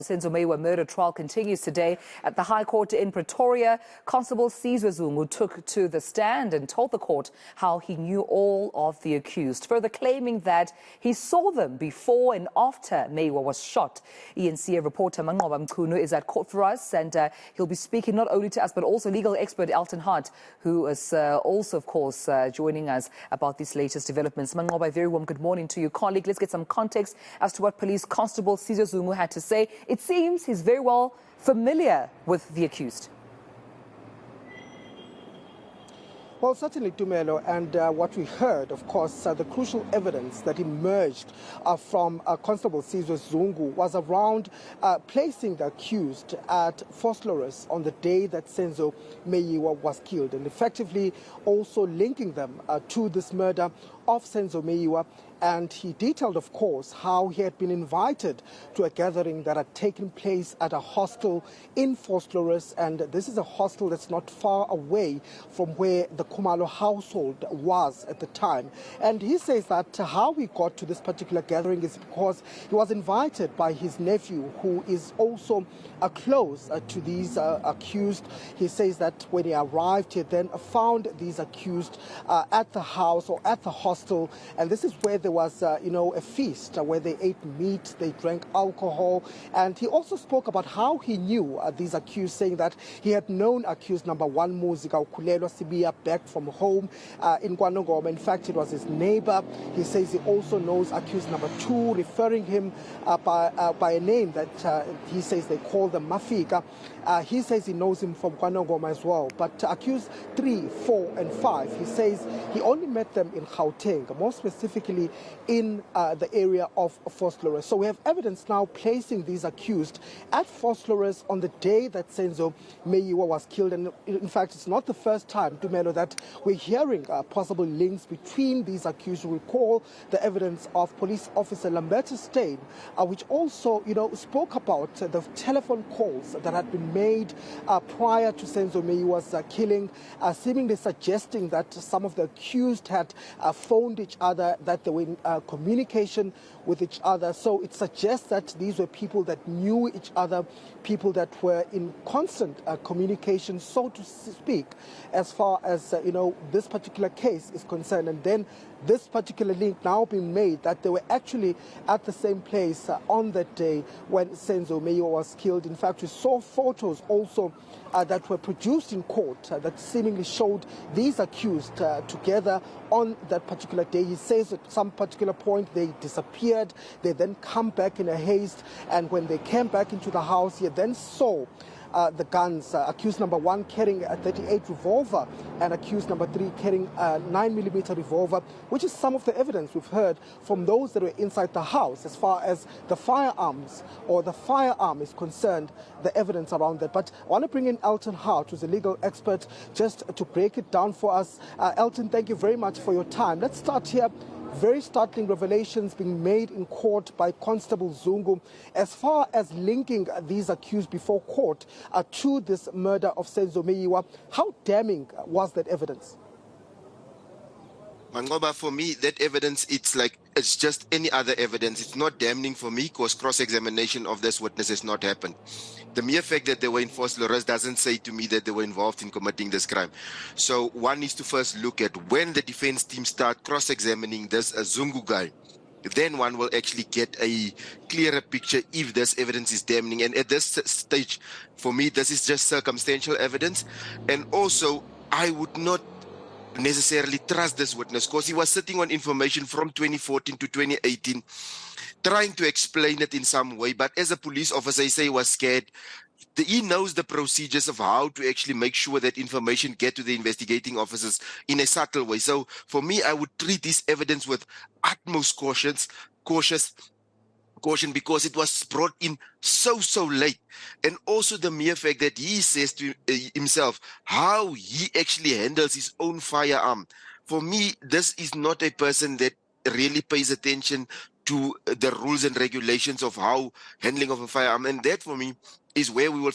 Senzo Meyiwa murder trial continues today at the High Court in Pretoria. Constable Senzo Meyiwa took to the stand and told the court how he knew all of the accused, further claiming that he saw them before and after Meyiwa was shot. eNCA reporter Manqoba Mchunu is at court for us, and he'll be speaking not only to us but also legal expert Elton Hart, who is also, of course, joining us about these latest developments. Manqoba, a very warm good morning to you, colleague. Let's get some context as to what Police Constable Senzo Meyiwa had to say. It seems he's very well familiar with the accused. Well, certainly, Tumelo, and what we heard, of course, the crucial evidence that emerged from Constable Senzo Meyiwa was around placing the accused at Vosloorus on the day that Senzo Meyiwa was killed, and effectively also linking them to this murder of Senzo Meyiwa. And he detailed, of course, how he had been invited to a gathering that had taken place at a hostel in Vosloorus. And this is a hostel that's not far away from where the Khumalo household was at the time. And he says that how he got to this particular gathering is because he was invited by his nephew, who is also close to these accused. He says that when he arrived, he then found these accused at the house or at the hostel. And this is where there was, a feast where they ate meat, they drank alcohol. And he also spoke about how he knew these accused, saying that he had known accused number one, Muzika Ukulelwa Sibia, back from home in KwaNongoma. In fact, it was his neighbor. He says he also knows accused number two, referring him by a name that he says they call them Mafika. He says he knows him from KwaNongoma as well. But accused 3, 4, and 5, he says he only met them in Gauteng, more specifically in the area of Vosloorus. So we have evidence now placing these accused at Vosloorus on the day that Senzo Meyiwa was killed. And in fact, it's not the first time, Tumelo, that we're hearing possible links between these accused. You recall the evidence of police officer Lamberto Steyn, which also, spoke about the telephone calls that had been made prior to Senzo Meyiwa's killing, seemingly suggesting that some of the accused had phoned each other, that they were in communication with each other. So it suggests that these were people that knew each other, people that were in constant communication, so to speak, as far as, this particular case is concerned. And then this particular link now being made that they were actually at the same place on that day when Senzo Meyiwa was killed. In fact, we saw photos also that were produced in court that seemingly showed these accused together on that particular day. He says at some particular point they disappeared. They then come back in a haste, and when they came back into the house, he then saw the guns, accused number one carrying a 38 revolver and accused number 3 carrying a 9mm revolver, which is some of the evidence we've heard from those that were inside the house as far as the firearms or the firearm is concerned, the evidence around that. But I want to bring in Elton Hart, who's a legal expert, just to break it down for us. Elton, thank you very much for your time. Let's start here. Very startling revelations being made in court by Constable Zungu as far as linking these accused before court to this murder of Senzo Meyiwa. How damning was that evidence? Manqoba, for me, that evidence, it's just any other evidence. It's not damning for me because cross-examination of this witness has not happened. The mere fact that they were in Vosloorus doesn't say to me that they were involved in committing this crime. So one needs to first look at when the defense team start cross-examining this Zungu guy. Then one will actually get a clearer picture if this evidence is damning. And at this stage, for me, this is just circumstantial evidence. And also, I would not necessarily trust this witness because he was sitting on information from 2014 to 2018 trying to explain it in some way, but as a police officer, he say he was scared. He knows the procedures of how to actually make sure that information get to the investigating officers in a subtle way. So for me, I would treat this evidence with utmost caution because it was brought in so late. And also the mere fact that he says to himself how he actually handles his own firearm. For me, this is not a person that really pays attention to the rules and regulations of how handling of a firearm. And that for me is where we will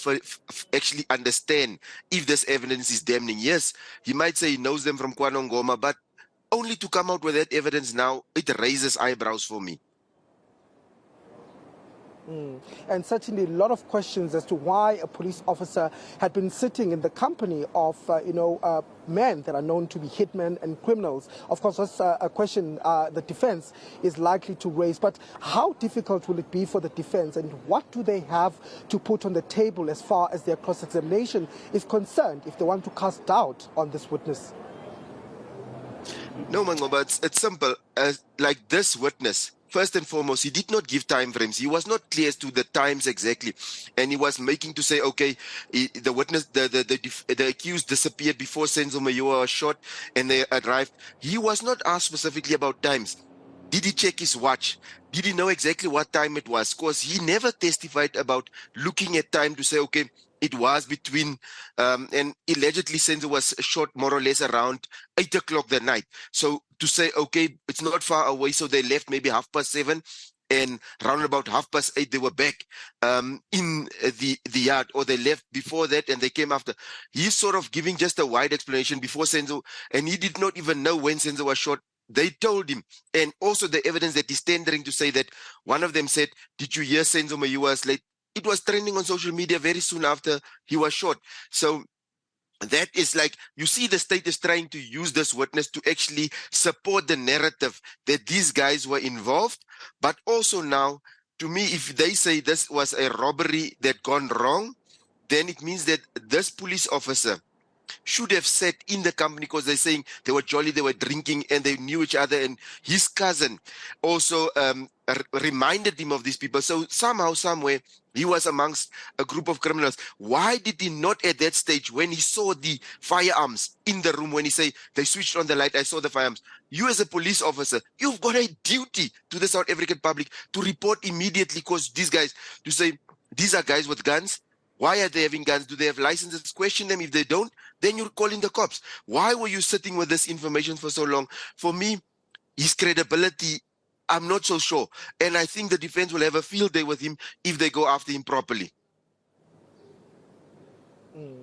actually understand if this evidence is damning. Yes, he might say he knows them from KwaNongoma, but only to come out with that evidence now, it raises eyebrows for me. And certainly a lot of questions as to why a police officer had been sitting in the company of, men that are known to be hitmen and criminals. Of course, that's a question the defense is likely to raise. But how difficult will it be for the defense, and what do they have to put on the table as far as their cross-examination is concerned if they want to cast doubt on this witness? No, Manqoba, it's simple. Like this witness, first and foremost, he did not give time frames. He was not clear as to the times exactly, and he was making to say, okay, the witness, the accused disappeared before Senzo Meyiwa was shot, and they arrived. He was not asked specifically about times. Did he check his watch? Did he know exactly what time it was? Because he never testified about looking at time to say, okay, it was between, and allegedly Senzo was shot more or less around 8 o'clock that night. So to say, okay, it's not far away, so they left maybe 7:30, and round about 8:30 they were back in the yard, or they left before that and they came after. He's sort of giving just a wide explanation before Senzo, and he did not even know when Senzo was shot. They told him, and also the evidence that he's tendering to say that one of them said, "Did you hear Senzo Meyiwa was late?" It was trending on social media very soon after he was shot. So that is like, you see the state is trying to use this witness to actually support the narrative that these guys were involved. But also now, to me, if they say this was a robbery that gone wrong, then it means that this police officer should have sat in the company, because they're saying they were jolly, they were drinking, and they knew each other. And his cousin also reminded him of these people. So somehow, somewhere, he was amongst a group of criminals. Why did he not at that stage, when he saw the firearms in the room, when he say, they switched on the light, I saw the firearms. You as a police officer, you've got a duty to the South African public to report immediately, because these guys, to say, these are guys with guns. Why are they having guns? Do they have licenses? Question them. If they don't, then you're calling the cops. Why were you sitting with this information for so long? For me, his credibility, I'm not so sure. And I think the defense will have a field day with him if they go after him properly.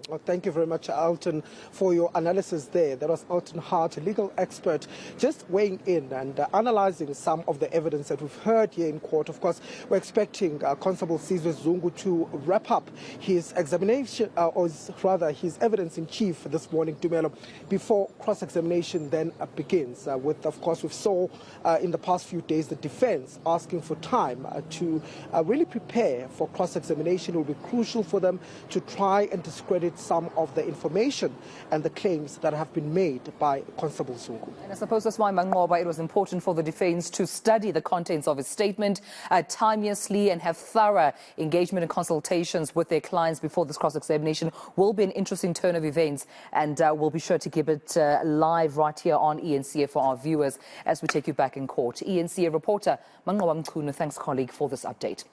Well, thank you very much, Alton, for your analysis there. That was Alton Hart, a legal expert, just weighing in and analyzing some of the evidence that we've heard here in court. Of course, we're expecting Constable Senzo Meyiwa to wrap up his examination, or rather his evidence in chief this morning, Tumelo, before cross-examination then begins. With, of course, we saw in the past few days the defense asking for time to really prepare for cross-examination. It will be crucial for them to try and discredit some of the information and the claims that have been made by Constable Meyiwa. And I suppose that's why, Manqoba, it was important for the defense to study the contents of his statement timeously and have thorough engagement and consultations with their clients before this cross-examination. Will be an interesting turn of events, and we'll be sure to give it live right here on eNCA for our viewers as we take you back in court. eNCA reporter Manqoba Mchunu, thanks, colleague, for this update.